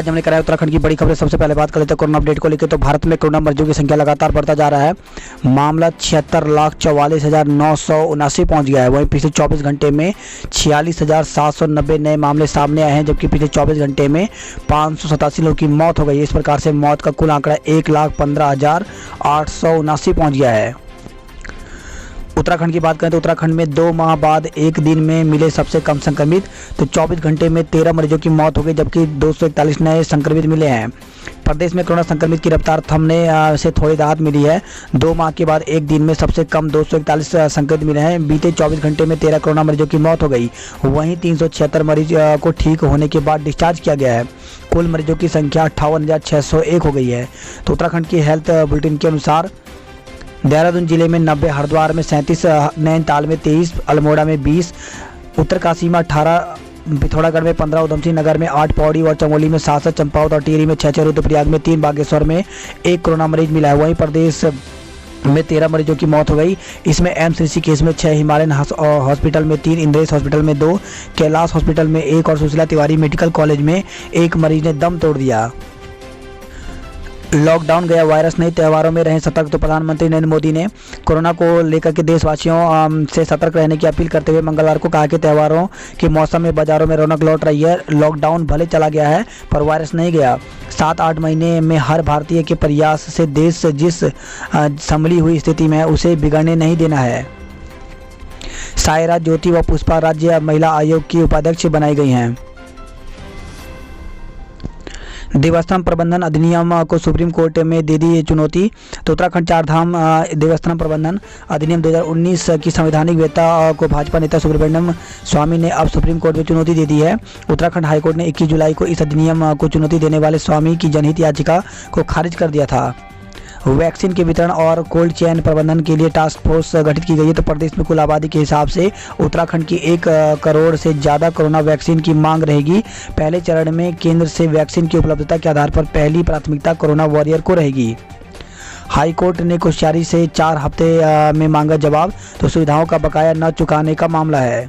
आज हमने कराया उत्तराखंड की बड़ी खबरें। सबसे पहले बात कर लेते हैं कोरोना अपडेट को लेकर। तो भारत में कोरोना मरीजों की संख्या लगातार बढ़ता जा रहा है। मामला 76,44,979 पहुंच गया है। वहीं पिछले 24 घंटे में 46,790 नए मामले सामने आए हैं, जबकि पिछले 24 घंटे में 587 लोगों की मौत हो गई है। इस प्रकार से मौत का कुल आंकड़ा 1,15,879 पहुँच गया है। उत्तराखंड की बात करें तो उत्तराखंड में 2 माह बाद एक दिन में मिले सबसे कम संक्रमित। तो 24 घंटे में 13 मरीजों की मौत हो गई, जबकि 241 नए संक्रमित मिले हैं। प्रदेश में कोरोना संक्रमित की रफ्तार थमने से थोड़ी राहत मिली है। 2 माह के बाद एक दिन में सबसे कम 241 संक्रमित मिले हैं। बीते 24 घंटे में 13 कोरोना मरीजों की मौत हो गई। वहीं 376 मरीज को ठीक होने के बाद डिस्चार्ज किया गया है। कुल मरीजों की संख्या 58,601 हो गई है। तो उत्तराखंड की हेल्थ बुलेटिन के अनुसार देहरादून जिले में 90, हरिद्वार में 37, नैनीताल में 23, अल्मोड़ा में 20, उत्तरकाशी में 18, पिथौरागढ़ में 15, उधमसिंह नगर में 8, पौड़ी और चमोली में 7, चंपावत और टिहरी में 6, रुद्रप्रयाग में 3, बागेश्वर में 1 कोरोना मरीज मिला है। वहीं प्रदेश में 13 मरीजों की मौत हो गई। इसमें एम्स ऋषिकेश में 6, हिमालयन हॉस्पिटल में 3, इंद्रेश हॉस्पिटल में 2, कैलाश हॉस्पिटल में 1 और सुशीला तिवारी मेडिकल कॉलेज में 1 मरीज ने दम तोड़ दिया। लॉकडाउन गया वायरस नहीं, त्योहारों में रहें सतर्क। तो प्रधानमंत्री नरेंद्र मोदी ने कोरोना को लेकर के देशवासियों से सतर्क रहने की अपील करते हुए मंगलवार को कहा कि त्योहारों के मौसम में बाजारों में रौनक लौट रही है। लॉकडाउन भले चला गया है पर वायरस नहीं गया। 7-8 महीने में हर भारतीय के प्रयास से देश जिस संभली हुई स्थिति में है उसे बिगड़ने नहीं देना है। सायरा, ज्योति व पुष्पा राज्य महिला आयोग की उपाध्यक्ष बनाई गई हैं। देवस्थान प्रबंधन अधिनियम को सुप्रीम कोर्ट में दे दी चुनौती। तो उत्तराखंड चारधाम देवस्थान प्रबंधन अधिनियम 2019 की संवैधानिक वैधता को भाजपा नेता सुब्रमण्यम स्वामी ने अब सुप्रीम कोर्ट में चुनौती दे दी है। उत्तराखंड हाईकोर्ट ने 21 जुलाई को इस अधिनियम को चुनौती देने वाले स्वामी की जनहित याचिका को खारिज कर दिया था। वैक्सीन के वितरण और कोल्ड चेन प्रबंधन के लिए टास्क फोर्स गठित की गई है। तो प्रदेश में कुल आबादी के हिसाब से उत्तराखंड की 1 करोड़ से ज़्यादा कोरोना वैक्सीन की मांग रहेगी। पहले चरण में केंद्र से वैक्सीन की उपलब्धता के आधार पर पहली प्राथमिकता कोरोना वॉरियर को रहेगी। हाई कोर्ट ने कोश्यारी से 4 हफ्ते में मांगा जवाब। तो सुविधाओं का बकाया न चुकाने का मामला है।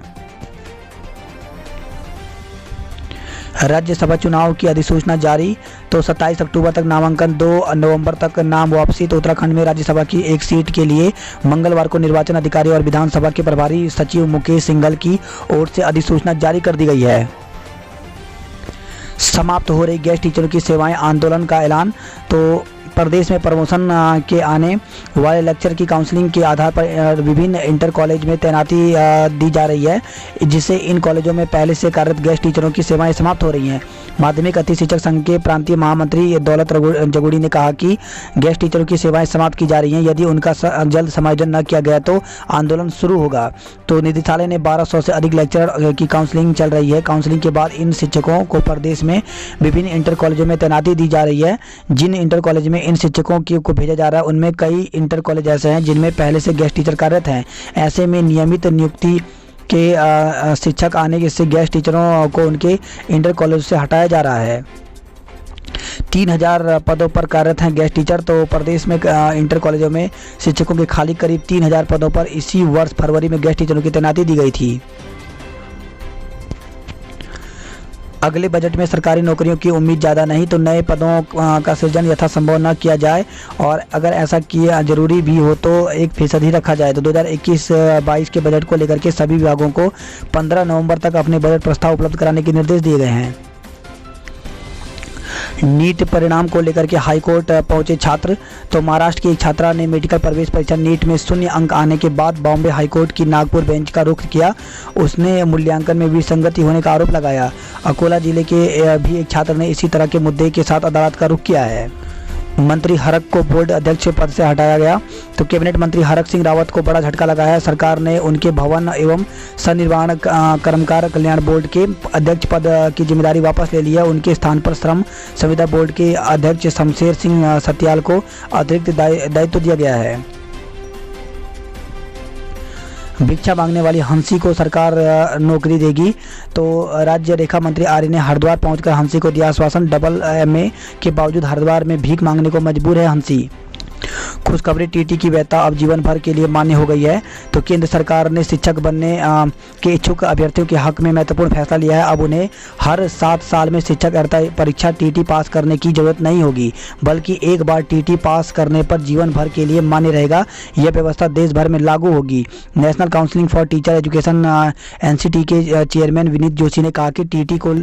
राज्यसभा चुनाव की अधिसूचना जारी। तो 27 अक्टूबर तक नामांकन, 2 नवंबर तक नाम वापसी। तो उत्तराखंड में राज्यसभा की एक सीट के लिए मंगलवार को निर्वाचन अधिकारी और विधानसभा के प्रभारी सचिव मुकेश सिंघल की ओर से अधिसूचना जारी कर दी गई है। समाप्त हो रही गेस्ट टीचरों की सेवाएं, आंदोलन का ऐलान। तो प्रदेश में प्रमोशन के आने वाले लेक्चर की काउंसलिंग के आधार पर विभिन्न इंटर कॉलेज में तैनाती दी जा रही है, जिससे इन कॉलेजों में पहले से कार्यरत गेस्ट टीचरों की सेवाएं समाप्त हो रही हैं। माध्यमिक अति शिक्षक संघ के प्रांतीय महामंत्री दौलत जगुड़ी ने कहा कि गेस्ट टीचरों की सेवाएं समाप्त की जा रही हैं। यदि उनका जल्द समायोजन न किया गया तो आंदोलन शुरू होगा। तो निदेशालय ने 1200 से अधिक लेक्चर की काउंसलिंग चल रही है। काउंसलिंग के बाद इन शिक्षकों को प्रदेश में विभिन्न इंटर कॉलेजों में तैनाती दी जा रही है। जिन इंटर कॉलेज में इन शिक्षकों को भेजा जा रहा है उनमें कई इंटर कॉलेज ऐसे हैं जिनमें पहले से गेस्ट टीचर कार्यरत हैं। ऐसे में नियमित नियुक्ति के शिक्षक आने से गेस्ट टीचरों को उनके इंटर कॉलेज से हटाया जा रहा है। 3000 पदों पर कार्यरत हैं गेस्ट टीचर। तो प्रदेश में इंटर कॉलेजों में शिक्षकों के खाली करीब 3000 पदों पर इसी वर्ष फरवरी में गेस्ट टीचरों की तैनाती दी गई थी। अगले बजट में सरकारी नौकरियों की उम्मीद ज़्यादा नहीं। तो नए पदों का सृजन यथासंभव न किया जाए और अगर ऐसा किया जरूरी भी हो तो 1% ही रखा जाए। तो 2021-22 के बजट को लेकर के सभी विभागों को 15 नवंबर तक अपने बजट प्रस्ताव उपलब्ध कराने के निर्देश दिए गए हैं। नीट परिणाम को लेकर के हाईकोर्ट पहुंचे छात्र। तो महाराष्ट्र की एक छात्रा ने मेडिकल प्रवेश परीक्षा नीट में 0 अंक आने के बाद बॉम्बे हाईकोर्ट की नागपुर बेंच का रुख किया। उसने मूल्यांकन में विसंगति होने का आरोप लगाया। अकोला जिले के भी एक छात्र ने इसी तरह के मुद्दे के साथ अदालत का रुख किया है। मंत्री हरक को बोर्ड अध्यक्ष पद से हटाया गया। तो कैबिनेट मंत्री हरक सिंह रावत को बड़ा झटका लगा है। सरकार ने उनके भवन एवं सन्निर्माण कर्मकार कल्याण बोर्ड के अध्यक्ष पद की जिम्मेदारी वापस ले ली है। उनके स्थान पर श्रम संविदा बोर्ड के अध्यक्ष शमशेर सिंह सत्याल को अतिरिक्त दायित्व दिया गया है। भिक्षा मांगने वाली हंसी को सरकार नौकरी देगी। तो राज्य रेखा मंत्री आर्य ने हरिद्वार पहुंचकर हंसी को दिया आश्वासन। डबल MA के बावजूद हरिद्वार में भीख मांगने को मजबूर है हंसी। खुशखबरी, टीटी की वैधता अब जीवन भर के लिए मान्य हो गई है। तो केंद्र सरकार ने शिक्षक बनने के इच्छुक अभ्यर्थियों के हक में महत्वपूर्ण फैसला लिया है। अब उन्हें हर 7 साल में शिक्षक अर्हता परीक्षा टीटी पास करने की जरूरत नहीं होगी, बल्कि एक बार टीटी पास करने पर जीवन भर के लिए मान्य रहेगा। यह व्यवस्था देश भर में लागू होगी। National council for teacher education NCT के चेयरमैन विनीत जोशी ने कहा कि टीटी को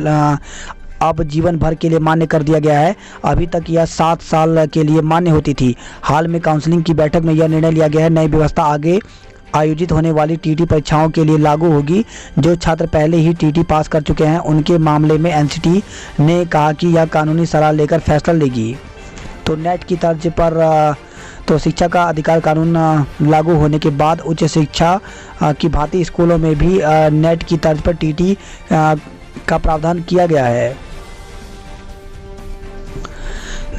अब जीवन भर के लिए मान्य कर दिया गया है। अभी तक यह 7 साल के लिए मान्य होती थी। हाल में काउंसिलिंग की बैठक में यह निर्णय लिया गया है। नई व्यवस्था आगे आयोजित होने वाली टीटी परीक्षाओं के लिए लागू होगी। जो छात्र पहले ही टीटी पास कर चुके हैं उनके मामले में एनसीटी ने कहा कि यह कानूनी सलाह लेकर फैसला लेगी। तो नेट की तर्ज पर तो शिक्षा का अधिकार कानून लागू होने के बाद उच्च शिक्षा की भांति स्कूलों में भी नेट की तर्ज पर टीटी का प्रावधान किया गया है।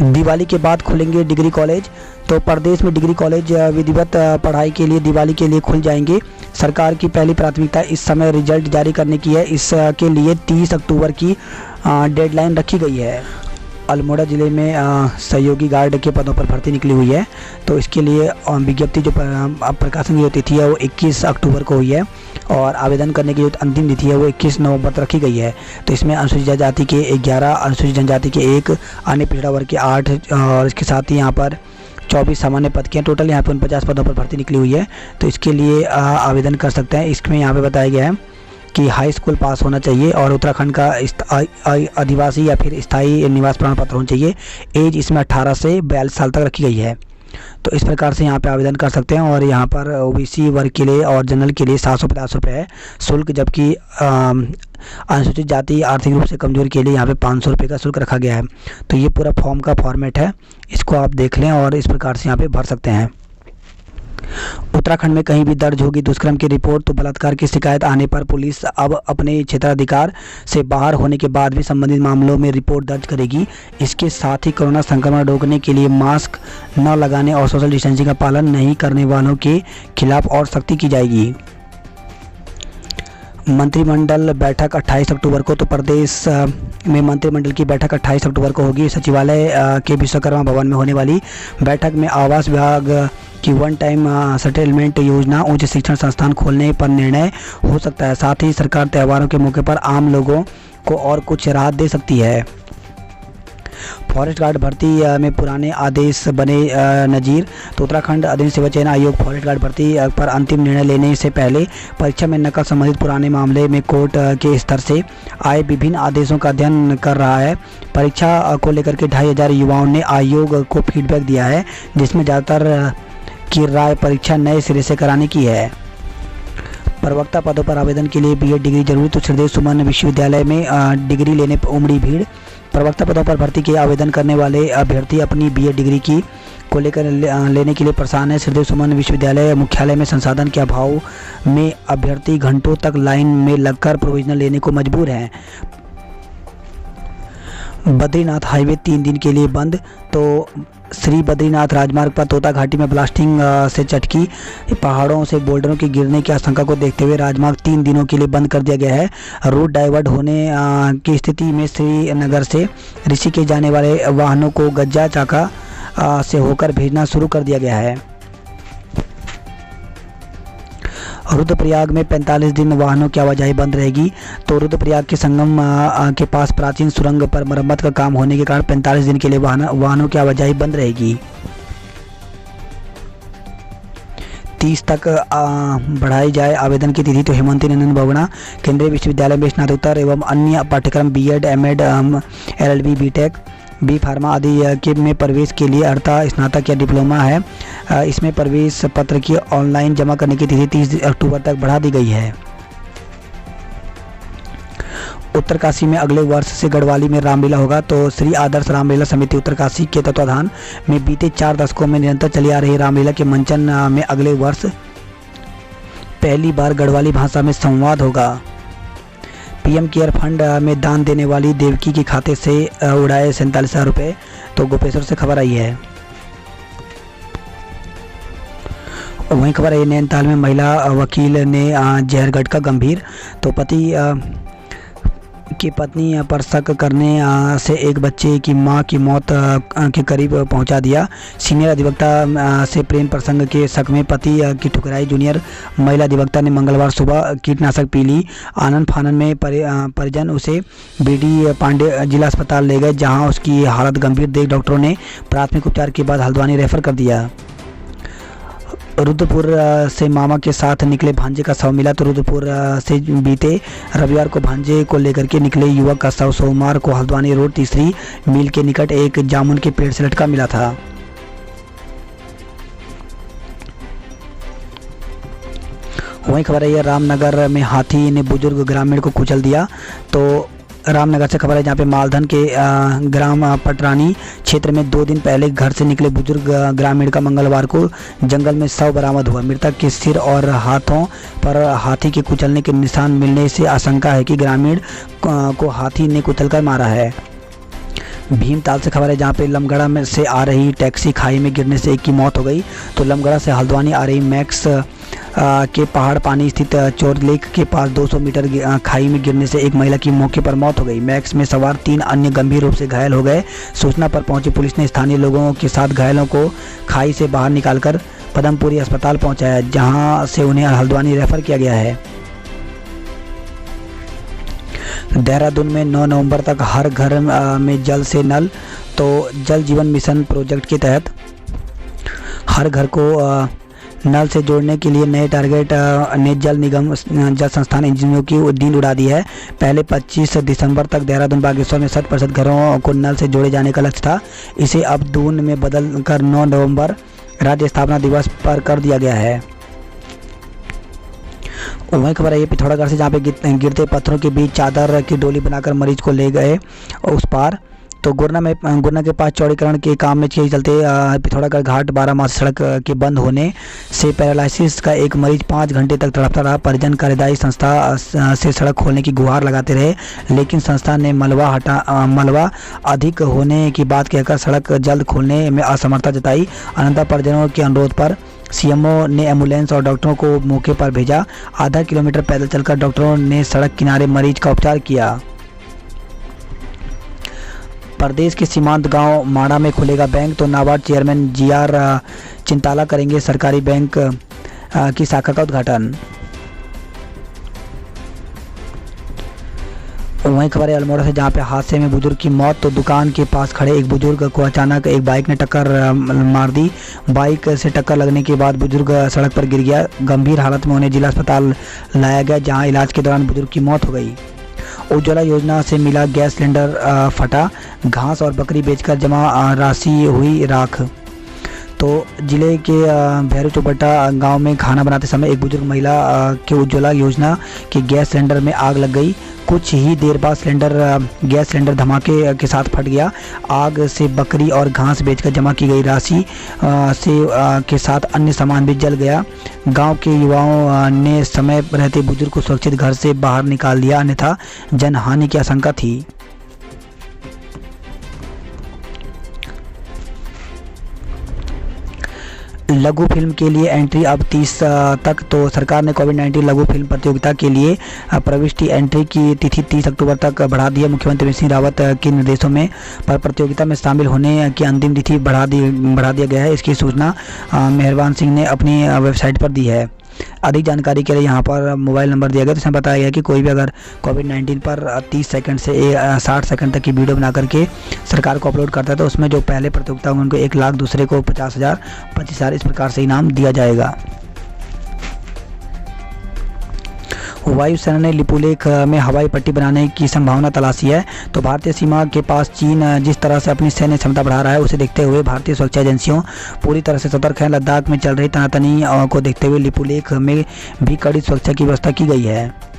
दिवाली के बाद खुलेंगे डिग्री कॉलेज। तो प्रदेश में डिग्री कॉलेज विधिवत पढ़ाई के लिए दिवाली के लिए खुल जाएंगे। सरकार की पहली प्राथमिकता इस समय रिजल्ट जारी करने की है। इसके लिए 30 अक्टूबर की डेडलाइन रखी गई है। अल्मोड़ा ज़िले में सहयोगी गार्ड के पदों पर भर्ती निकली हुई है। तो इसके लिए विज्ञप्ति जो प्रकाशन की होती थी वो 21 अक्टूबर को हुई है और आवेदन करने की जो अंतिम तिथि है वो 21 नवंबर तक रखी गई है। तो इसमें अनुसूचित जनजाति के 11, अनुसूचित जनजाति के 1, अन्य पिछड़ा वर्ग के 8 और इसके साथ ही यहाँ पर 24 सामान्य पद के टोटल यहाँ पर 49 पदों पर भर्ती निकली हुई है। तो इसके लिए आवेदन कर सकते हैं। इसमें यहाँ पे बताया गया है कि हाई स्कूल पास होना चाहिए और उत्तराखंड का आदिवासी या फिर स्थायी निवास प्रमाण पत्र होना चाहिए। एज इसमें 18 से 42 साल तक रखी गई है। तो इस प्रकार से यहाँ पे आवेदन कर सकते हैं। और यहाँ पर ओबीसी वर्ग के लिए और जनरल के लिए 750 रुपये है शुल्क, जबकि अनुसूचित जाति आर्थिक रूप से कमजोर के लिए यहाँ पे 500 रुपये का शुल्क रखा गया है। तो ये पूरा फॉर्म का फॉर्मेट है, इसको आप देख लें और इस प्रकार से यहाँ पे भर सकते हैं। उत्तराखंड में कहीं भी दर्ज होगी दुष्कर्म की रिपोर्ट तो बलात्कार की शिकायत आने पर पुलिस अब अपने क्षेत्राधिकार से बाहर होने के बाद भी संबंधित मामलों में रिपोर्ट दर्ज करेगी। इसके साथ ही कोरोना संक्रमण रोकने के लिए मास्क न लगाने और सोशल डिस्टेंसिंग का पालन नहीं करने वालों के खिलाफ और सख्ती की जाएगी। मंत्रिमंडल बैठक 28 अक्टूबर को। तो प्रदेश में मंत्रिमंडल की बैठक 28 अक्टूबर को होगी। सचिवालय के विश्वकर्मा भवन में होने वाली बैठक में आवास विभाग की वन टाइम सेटलमेंट योजना, उच्च शिक्षण संस्थान खोलने पर निर्णय हो सकता है। साथ ही सरकार त्योहारों के मौके पर आम लोगों को और कुछ राहत दे सकती है। फॉरेस्ट गार्ड भर्ती में पुराने आदेश बने नज़ीर। तो उत्तराखंड अधीन सेवा चयन आयोग फॉरेस्ट गार्ड भर्ती पर अंतिम निर्णय लेने से पहले परीक्षा में नकल संबंधित पुराने मामले में कोर्ट के स्तर से आए विभिन्न आदेशों का अध्ययन कर रहा है। परीक्षा को लेकर के 2500 युवाओं ने आयोग को फीडबैक दिया है, जिसमें ज़्यादातर की राय परीक्षा नए सिरे से कराने की है। प्रवक्ता पदों पर आवेदन के लिए बीएड डिग्री जरूरी। तो श्रीदेव सुमन विश्वविद्यालय में डिग्री लेने पर उमड़ी भीड़। प्रवक्ता पदों पर भर्ती के आवेदन करने वाले अभ्यर्थी अपनी बीएड डिग्री की को लेकर लेने के लिए परेशान है। श्रीदेव सुमन विश्वविद्यालय मुख्यालय में संसाधन के अभाव में अभ्यर्थी घंटों तक लाइन में लगकर प्रोविजनल लेने को मजबूर हैं। बद्रीनाथ हाईवे 3 दिन के लिए बंद। तो श्री बद्रीनाथ राजमार्ग पर तोता घाटी में ब्लास्टिंग से चटकी पहाड़ों से बोल्डरों के गिरने की आशंका को देखते हुए राजमार्ग 3 दिनों के लिए बंद कर दिया गया है। रूट डाइवर्ट होने की स्थिति में श्रीनगर से ऋषिकेश जाने वाले वाहनों को गज्जा चाका से होकर भेजना शुरू कर दिया गया है। रुद्रप्रयाग में 45 दिन वाहनों की आवाजाही बंद रहेगी। तो रुद्रप्रयाग के संगम के पास प्राचीन सुरंग पर मरम्मत का काम होने के कारण 45 दिन के लिए वाहनों की आवाजाही बंद रहेगी। 30 तक बढ़ाई जाए आवेदन की तिथि। तो हेमंती नंदन बहुगुणा केंद्रीय विश्वविद्यालय में स्नातकोत्तर एवं अन्य पाठ्यक्रम BEd, MEd, LLB, BTech, B pharma आदि के में प्रवेश के लिए अर्हता स्नातक या डिप्लोमा है। इसमें प्रवेश पत्र की ऑनलाइन जमा करने की तिथि 30 अक्टूबर तक बढ़ा दी गई है। उत्तरकाशी में अगले वर्ष से गढ़वाली में रामलीला होगा। तो श्री आदर्श रामलीला समिति उत्तरकाशी के तत्वाधान में बीते 4 दशकों में निरंतर चली आ रही रामलीला के मंचन में अगले वर्ष पहली बार गढ़वाली भाषा में संवाद होगा। पीएम केयर फंड में दान देने वाली देवकी के खाते से उड़ाए 47,000 रुपये। तो गोपेश्वर से खबर आई है। वहीं खबर आई नैनीताल में महिला वकील ने जहर घटका गंभीर। तो पति की पत्नी पर शक करने से एक बच्चे की मां की मौत के करीब पहुंचा दिया। सीनियर अधिवक्ता से प्रेम प्रसंग के शक में पति की ठुकराई। जूनियर महिला अधिवक्ता ने मंगलवार सुबह कीटनाशक पी ली। आनन फानन में परिजन उसे बीडी पांडे जिला अस्पताल ले गए, जहां उसकी हालत गंभीर देख डॉक्टरों ने प्राथमिक उपचार के बाद हल्द्वानी रेफर कर दिया। रुद्रपुर से मामा के साथ निकले भांजे का शव मिला। तो रुद्रपुर से बीते रविवार को भांजे को लेकर के निकले युवक का शव सोमवार को हल्द्वानी रोड तीसरी मील के निकट एक जामुन के पेड़ से लटका मिला था। वहीं खबर है रामनगर में हाथी ने बुजुर्ग ग्रामीण को कुचल दिया। तो रामनगर से खबर है जहाँ पे मालधन के ग्राम पटरानी क्षेत्र में 2 दिन पहले घर से निकले बुजुर्ग ग्रामीण का मंगलवार को जंगल में शव बरामद हुआ। मृतक के सिर और हाथों पर हाथी के कुचलने के निशान मिलने से आशंका है कि ग्रामीण को हाथी ने कुचलकर मारा है। भीमताल से खबर है जहाँ पे लमगड़ा में से आ रही टैक्सी खाई में गिरने से एक की मौत हो गई। तो लमगड़ा से हल्द्वानी आ रही मैक्स के पहाड़ पानी स्थित चोर लेक के पास 200 मीटर खाई में गिरने से एक महिला की मौके पर मौत हो गई। मैक्स में सवार 3 अन्य गंभीर रूप से घायल हो गए। सूचना पर पहुंची पुलिस ने स्थानीय लोगों के साथ घायलों को खाई से बाहर निकालकर पदमपुरी अस्पताल पहुंचाया, जहां से उन्हें हल्द्वानी रेफर किया गया है। देहरादून में 9 नवंबर तक हर घर में जल से नल। तो जल जीवन मिशन प्रोजेक्ट के तहत हर घर को नल से जोड़ने के लिए नए टारगेट ने जल निगम जल संस्थान इंजीनियरों की नींद उड़ा दी है। पहले 25 दिसंबर तक देहरादून बागेश्वर में 60% घरों को नल से जोड़े जाने का लक्ष्य था। इसे अब दून में बदल कर 9 नवंबर राज्य स्थापना दिवस पर कर दिया गया है। वहीं खबर है ये पिथौरागढ़ से जहाँ पे गिरते पत्थरों के बीच चादर की डोली बनाकर मरीज को ले गए उस पार। तो गुरना के पास चौड़ीकरण के काम में के चलते पिथौरागढ़ घाट 12 माह सड़क के बंद होने से पैरालिसिस का एक मरीज 5 घंटे तक तड़पता रहा। परिजन कार्यदायी संस्था से सड़क खोलने की गुहार लगाते रहे, लेकिन संस्था ने मलबा अधिक होने की बात कहकर सड़क जल्द खोलने में असमर्थता जताई। अनंतर परिजनों के अनुरोध पर सीएमओ ने एम्बुलेंस और डॉक्टरों को मौके पर भेजा। आधा किलोमीटर पैदल चलकर डॉक्टरों ने सड़क किनारे मरीज का उपचार किया। प्रदेश के सीमांत गांव माड़ा में खुलेगा बैंक। तो नाबार्ड चेयरमैन जीआर चिंताला करेंगे सरकारी बैंक की शाखा का उद्घाटन। वहीं खबर है अल्मोड़ा से जहां पे हादसे में बुजुर्ग की मौत। तो दुकान के पास खड़े एक बुजुर्ग को अचानक एक बाइक ने टक्कर मार दी। बाइक से टक्कर लगने के बाद बुजुर्ग सड़क पर गिर गया। गंभीर हालत में उन्हें जिला अस्पताल लाया गया, जहां इलाज के दौरान बुजुर्ग की मौत हो गई। उज्ज्वला योजना से मिला गैस सिलेंडर फटा। घास और बकरी बेचकर जमा राशि हुई राख। तो जिले के भैरू चौपट्टा गांव में खाना बनाते समय एक बुजुर्ग महिला के उज्ज्वला योजना के गैस सिलेंडर में आग लग गई। कुछ ही देर बाद गैस सिलेंडर धमाके के साथ फट गया। आग से बकरी और घास बेचकर जमा की गई राशि के साथ अन्य सामान भी जल गया। गांव के युवाओं ने समय रहते बुजुर्ग को सुरक्षित घर से बाहर निकाल दिया, अन्यथा जनहानि की आशंका थी। लघु फिल्म के लिए एंट्री अब 30 तक। तो सरकार ने कोविड-19 लघु फिल्म प्रतियोगिता के लिए प्रविष्टि एंट्री की तिथि 30 अक्टूबर तक बढ़ा दी है। मुख्यमंत्री सिंह रावत के निर्देशों में पर प्रतियोगिता में शामिल होने की अंतिम तिथि बढ़ा दिया गया है। इसकी सूचना मेहरबान सिंह ने अपनी वेबसाइट पर दी है। अधिक जानकारी के लिए यहाँ पर मोबाइल नंबर दिया गया। तो इसमें बताया गया कि कोई भी अगर कोविड-19 पर 30 सेकंड से 60 सेकंड तक की वीडियो बना करके सरकार को अपलोड करता है, तो उसमें जो पहले प्रतियोगिता होंगे उनको 1 लाख, दूसरे को 50,000, 25,000 इस प्रकार से इनाम दिया जाएगा। वायुसेना ने लिपुलेख में हवाई पट्टी बनाने की संभावना तलाशी है। तो भारतीय सीमा के पास चीन जिस तरह से अपनी सैन्य क्षमता बढ़ा रहा है, उसे देखते हुए भारतीय सुरक्षा एजेंसियों पूरी तरह से सतर्क हैं। लद्दाख में चल रही तनातनी को देखते हुए लिपुलेख में भी कड़ी सुरक्षा की व्यवस्था की गई है।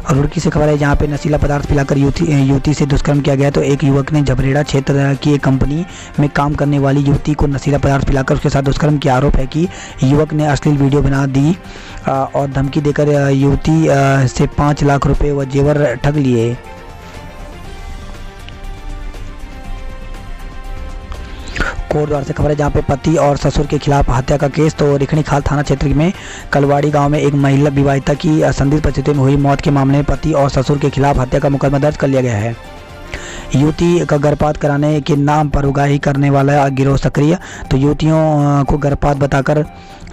रुड़की से खबर है जहाँ पे नशीला पदार्थ पिलाकर युवती से दुष्कर्म किया गया। तो एक युवक ने झबरेड़ा क्षेत्र की एक कंपनी में काम करने वाली युवती को नशीला पदार्थ पिलाकर उसके साथ दुष्कर्म किया। आरोप है कि युवक ने अश्लील वीडियो बना दी और धमकी देकर युवती से 5 लाख रुपए व जेवर ठग लिए। कोटद्वार से खबर है जहां पे पति और ससुर के खिलाफ हत्या का केस। तो रिखणी खाल थाना क्षेत्र में कलवाड़ी गांव में एक महिला विवाहिता की संदिग्ध परिस्थितियों में हुई मौत के मामले में पति और ससुर के खिलाफ हत्या का मुकदमा दर्ज कर लिया गया है। युवती का गर्भपात कराने के नाम पर उगाही करने वाला गिरोह सक्रिय। तो युवतियों को गर्भपात बताकर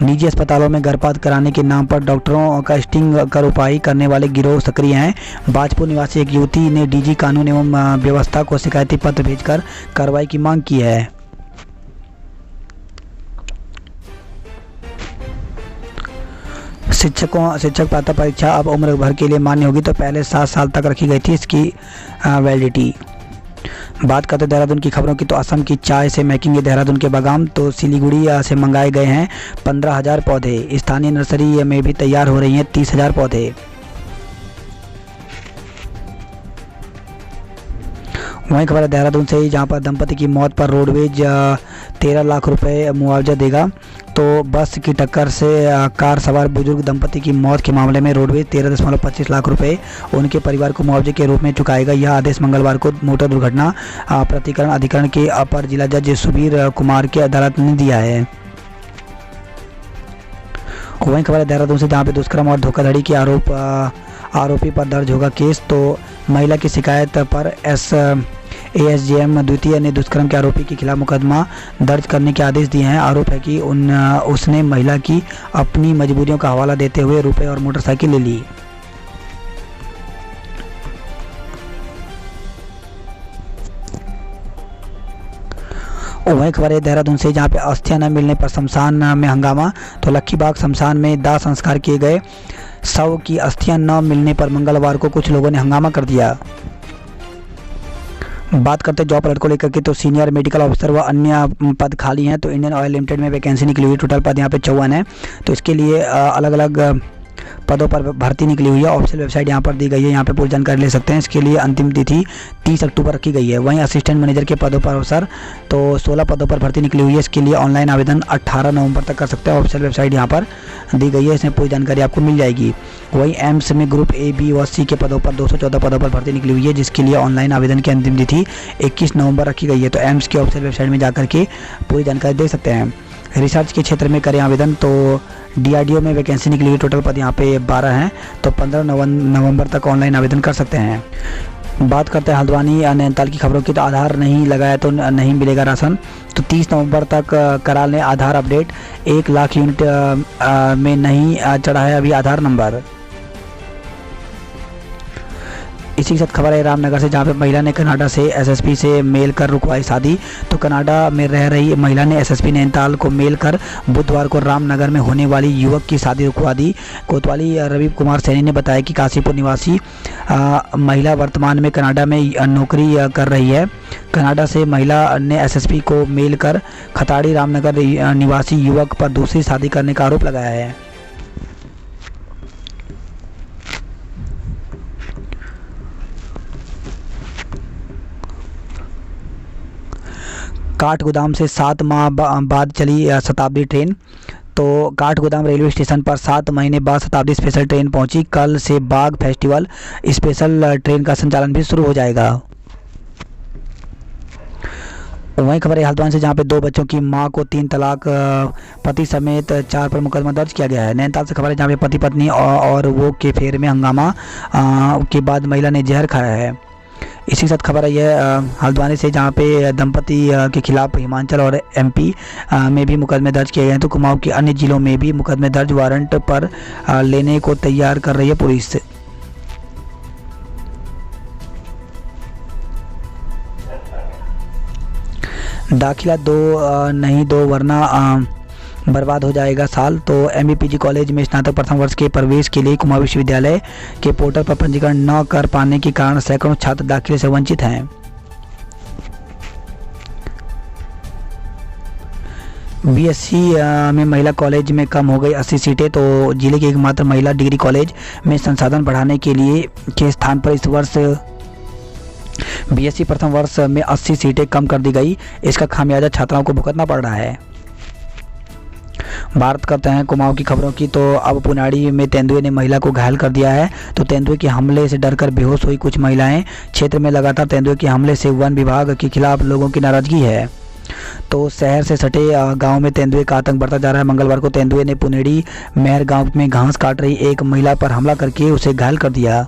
निजी अस्पतालों में गर्भपात कराने के नाम पर डॉक्टरों का स्टिंग कर उपाय करने वाले गिरोह सक्रिय हैं। बाजपुर निवासी एक युवती ने डीजी कानून एवं व्यवस्था को शिकायती पत्र भेजकर कार्रवाई की मांग की है। शिक्षक पात्रता परीक्षा अब उम्र भर के लिए मान्य होगी। तो पहले 7 साल तक रखी गई थी इसकी वैलिडिटी। बात करते देहरादून की खबरों की, तो असम की चाय से महकेंगे देहरादून के बागान। तो सिलीगुड़ी से मंगाए गए हैं 15,000 पौधे। स्थानीय नर्सरी में भी तैयार हो रही हैं 30,000 पौधे। वहीं खबर है देहरादून से ही जहां पर दंपति की मौत पर रोडवेज 13 लाख रुपए मुआवजा देगा। तो बस की टक्कर से कार सवार बुजुर्ग दंपति की मौत के मामले में रोडवेज 13.25 लाख रुपए उनके परिवार को मुआवजे के रूप में चुकाएगा। यह आदेश मंगलवार को मोटर दुर्घटना प्रतिकरण अधिकरण के अपर जिला जज सुबीर कुमार की अदालत ने दिया है। वहीं खबर है देहरादून से जहाँ पे दुष्कर्म और धोखाधड़ी के आरोपी पर दर्ज होगा केस। तो महिला की शिकायत पर एएसजेएम द्वितीय ने दुष्कर्म के आरोपी के खिलाफ मुकदमा दर्ज करने के आदेश दिए हैं। आरोप है कि उसने महिला की अपनी मजबूरियों का हवाला देते हुए रुपए और मोटरसाइकिल ले ली। वहीं खबर है देहरादून से जहां पे अस्थियां न मिलने पर शमशान में हंगामा। तो लक्खीबाग शमशान में दाह संस्कार किए गए शव की अस्थियां न मिलने पर मंगलवार को कुछ लोगों ने हंगामा कर दिया। बात करते हैं जॉब अलर्ट को लेकर के, तो सीनियर मेडिकल ऑफिसर व अन्य पद खाली हैं। तो इंडियन ऑयल लिमिटेड में वैकेंसी निकली हुई, टोटल पद यहाँ पे 54 है। तो इसके लिए अलग अलग पदों पर भर्ती निकली हुई है। ऑफिशियल वेबसाइट यहाँ पर दी गई है, यहाँ पे पूरी जानकारी ले सकते हैं। इसके लिए अंतिम तिथि 30 अक्टूबर रखी गई है। वहीं असिस्टेंट मैनेजर के पदों पर अवसर तो 16 पदों पर भर्ती निकली हुई है। इसके लिए ऑनलाइन आवेदन 18 नवंबर तक कर सकते हैं। ऑफिशियल वेबसाइट यहाँ पर दी गई है, इसमें पूरी जानकारी आपको मिल जाएगी। वहीं एम्स में ग्रुप ए, बी व सी के पदों पर 214 पदों पर भर्ती निकली हुई है, जिसके लिए ऑनलाइन आवेदन की अंतिम तिथि 21 नवंबर रखी गई है। तो एम्स की ऑफिशियल वेबसाइट में जाकर के पूरी जानकारी देख सकते हैं। रिसर्च के क्षेत्र में करें आवेदन। तो डीआरडीओ में वैकेंसी निकली हुई, टोटल पद यहाँ पे 12 हैं। तो 15 नवंबर तक ऑनलाइन आवेदन कर सकते हैं। बात करते हैं हल्द्वानी नैनीताल की खबरों की, तो आधार नहीं लगाया तो नहीं मिलेगा राशन। तो 30 नवंबर तक करा लें आधार अपडेट। 1 लाख यूनिट में नहीं चढ़ा है अभी आधार नंबर। इसी के साथ खबर है रामनगर से, जहाँ पे महिला ने कनाडा से एसएसपी से मेल कर रुकवाई शादी। तो कनाडा में रह रही महिला ने एसएसपी नैनीताल को मेल कर बुधवार को रामनगर में होने वाली युवक की शादी रुकवा दी। कोतवाली रवि कुमार सैनी ने बताया कि काशीपुर निवासी महिला वर्तमान में कनाडा में नौकरी कर रही है। कनाडा से महिला ने एसएसपी को मेल कर खताड़ी रामनगर निवासी युवक पर दूसरी शादी करने का आरोप लगाया है। काठगोदाम से 7 माह बाद चली शताब्दी ट्रेन। तो काठगोदाम रेलवे स्टेशन पर 7 महीने बाद शताब्दी स्पेशल ट्रेन पहुंची। कल से बाग फेस्टिवल स्पेशल ट्रेन का संचालन भी शुरू हो जाएगा। वहीं खबर है हल्द्वानी से, जहां पे 2 बच्चों की मां को 3 तलाक, पति समेत 4 पर मुकदमा दर्ज किया गया है। नैनीताल से खबर है, जहां पे पति पत्नी और वो के फेर में हंगामा के बाद महिला ने जहर खाया है। इसी के साथ खबर है यह हल्द्वानी से, जहाँ पे दंपति के खिलाफ हिमाचल और एमपी में भी मुकदमे दर्ज किए गए हैं। तो कुमाऊं के अन्य जिलों में भी मुकदमे दर्ज वारंट पर लेने को तैयार कर रही है पुलिस। दाखिला 2 नहीं 2 वरना बर्बाद हो जाएगा साल। तो एमबीपीजी कॉलेज में स्नातक प्रथम वर्ष के प्रवेश के लिए कुमाऊं विश्वविद्यालय के पोर्टल पर पंजीकरण न कर पाने के कारण सैकड़ों छात्र दाखिले से वंचित हैं। बीएससी में महिला कॉलेज में कम हो गई 80 सीटें। तो जिले के एकमात्र महिला डिग्री कॉलेज में संसाधन बढ़ाने के लिए के स्थान पर इस वर्ष बीएससी प्रथम वर्ष में 80 सीटें कम कर दी गई। इसका खामियाजा छात्राओं को भुगतना पड़ रहा है। बात करते हैं कुमाऊं की खबरों की, तो अब पुनाड़ी में तेंदुए ने महिला को घायल कर दिया है। तो तेंदुए के हमले से डरकर बेहोश हुई कुछ महिलाएं। क्षेत्र में लगातार तेंदुए के हमले से वन विभाग के खिलाफ लोगों की नाराजगी है। तो शहर से सटे गांव में तेंदुए का आतंक बढ़ता जा रहा है। मंगलवार को तेंदुए ने पुनेड़ी मेहर गांव में घास काट रही एक महिला पर हमला करके उसे घायल कर दिया।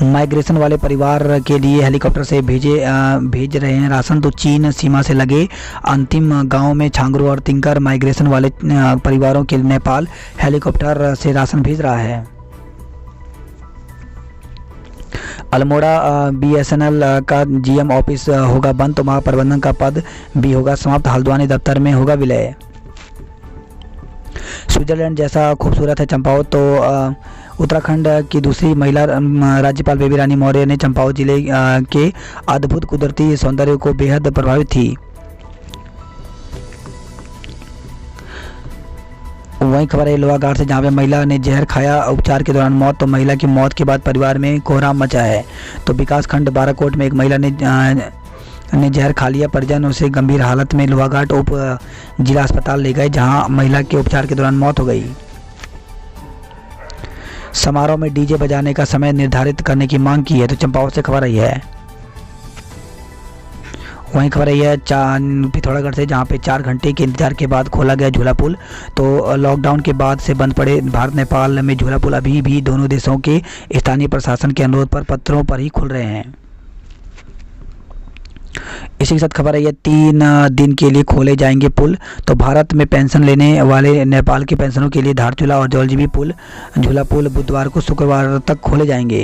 माइग्रेशन वाले परिवार के लिए हेलीकॉप्टर से भेज रहे हैं राशन। तो चीन सीमा से लगे अंतिम गांव में छांगरू और तिंकर माइग्रेशन वाले परिवारों के नेपाल हेलीकॉप्टर से राशन भेज रहा है। अल्मोड़ा BSNL का GM ऑफिस होगा बंद, तो महाप्रबंधन का पद भी होगा समाप्त। हल्द्वानी दफ्तर में होगा विलय। स्विट्जरलैंड जैसा खूबसूरत है चंपावत, तो उत्तराखंड की दूसरी महिला राज्यपाल बेबी रानी मौर्य ने चंपावत जिले के अद्भुत कुदरती सौंदर्य को बेहद प्रभावित थी। वहीं खबर है लोहाघाट से, जहां पे महिला ने जहर खाया, उपचार के दौरान मौत। तो महिला की मौत के बाद परिवार में कोहराम मचा है। तो विकासखंड बाराकोट में एक महिला ने जहर खा लिया। परिजन उसे गंभीर हालत में लोहाघाट उप जिला अस्पताल ले गए, जहां महिला के उपचार के दौरान मौत हो गई। समारोह में डीजे बजाने का समय निर्धारित करने की मांग की है। तो चंपावत से खबर आई है। वहीं खबर आई है पिथौरागढ़ से, जहां पे 4 घंटे के इंतजार के बाद खोला गया झूला पुल। तो लॉकडाउन के बाद से बंद पड़े भारत नेपाल में झूला पुल अभी भी दोनों देशों के स्थानीय प्रशासन के अनुरोध पर पत्रों पर ही खुल रहे हैं। इसी के साथ खबर है 3 दिन के लिए खोले जाएंगे पुल। तो भारत में पेंशन लेने वाले नेपाल के पेंशनों के लिए धारचूला और जौलजीबी पुल झूला पुल बुधवार को शुक्रवार तक खोले जाएंगे।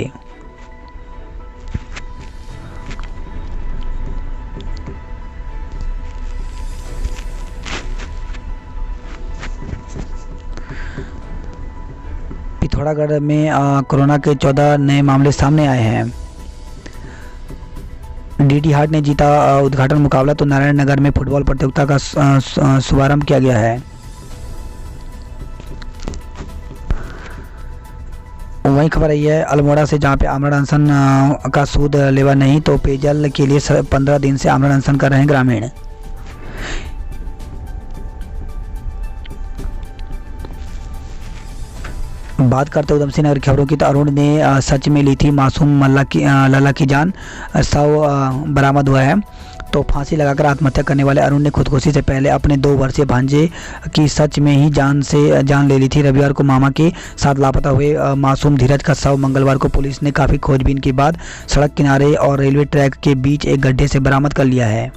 पिथौरागढ़ में कोरोना के 14 नए मामले सामने आए हैं। डीटी हाट ने जीता उद्घाटन मुकाबला। तो नारायण नगर में फुटबॉल प्रतियोगिता का शुभारंभ किया गया है। वहीं खबर आई है अल्मोड़ा से, जहां पे आमरण अनशन का सूद लेवा नहीं। तो पेयजल के लिए 15 दिन से आमरण अनशन कर रहे हैं ग्रामीण। बात करते उधम सिंह नगर खबरों की, तो अरुण ने सच में ली थी मासूम लल्ला की जान। शव बरामद हुआ है। तो फांसी लगाकर आत्महत्या करने वाले अरुण ने खुदकुशी से पहले अपने 2 वर्षीय भांजे की सच में ही जान ले ली थी। रविवार को मामा के साथ लापता हुए मासूम धीरज का शव मंगलवार को पुलिस ने काफ़ी खोजबीन के बाद सड़क किनारे और रेलवे ट्रैक के बीच एक गड्ढे से बरामद कर लिया है।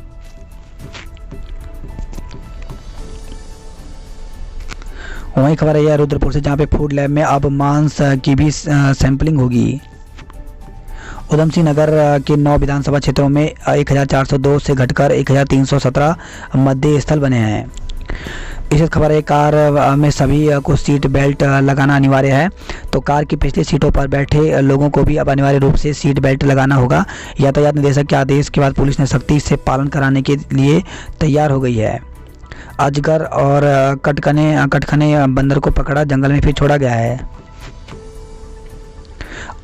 वहीं खबर है रुद्रपुर से, जहां पे फूड लैब में अब मांस की भी सैंपलिंग होगी। उधम सिंह नगर के 9 विधानसभा क्षेत्रों में 1402 से घटकर 1317 मतदेय स्थल बने हैं। इस खबर है कार में सभी को सीट बेल्ट लगाना अनिवार्य है। तो कार की पिछली सीटों पर बैठे लोगों को भी अब अनिवार्य रूप से सीट बेल्ट लगाना होगा। यातायात निदेशक के आदेश के बाद पुलिस ने सख्ती से पालन कराने के लिए तैयार हो गई है। अजगर और कटखने बंदर को पकड़ा, जंगल में फिर छोड़ा गया है।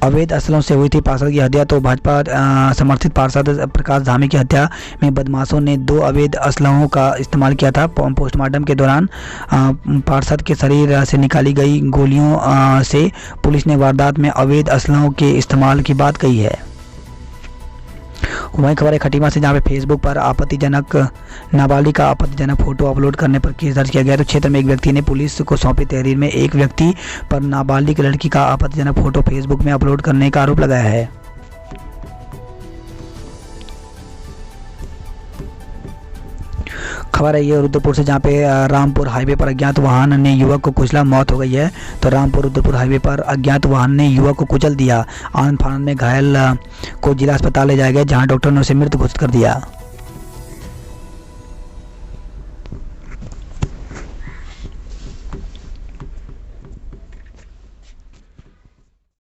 अवैध असलों से हुई थी पार्षद की हत्या। तो भाजपा समर्थित पार्षद प्रकाश धामी की हत्या में बदमाशों ने 2 अवैध असलहों का इस्तेमाल किया था। पोस्टमार्टम के दौरान पार्षद के शरीर से निकाली गई गोलियों से पुलिस ने वारदात में अवैध असलहों के इस्तेमाल की बात कही है। वहीं खबर है खटीमा से, जहां पे फेसबुक पर आपत्तिजनक नाबालिग का आपत्तिजनक फोटो अपलोड करने पर केस दर्ज किया गया। तो क्षेत्र में एक व्यक्ति ने पुलिस को सौंपी तहरीर में एक व्यक्ति पर नाबालिग लड़की का आपत्तिजनक फोटो फेसबुक में अपलोड करने का आरोप लगाया है। खबर है ये रुद्रपुर से, जहाँ पे रामपुर हाईवे पर अज्ञात वाहन ने युवक को कुचला, मौत हो गई है। तो रामपुर रुद्रपुर हाईवे पर अज्ञात वाहन ने युवक को कुचल दिया। आनन फानन में घायल को जिला अस्पताल ले जाया गया, जहां डॉक्टर ने उसे मृत घोषित कर दिया।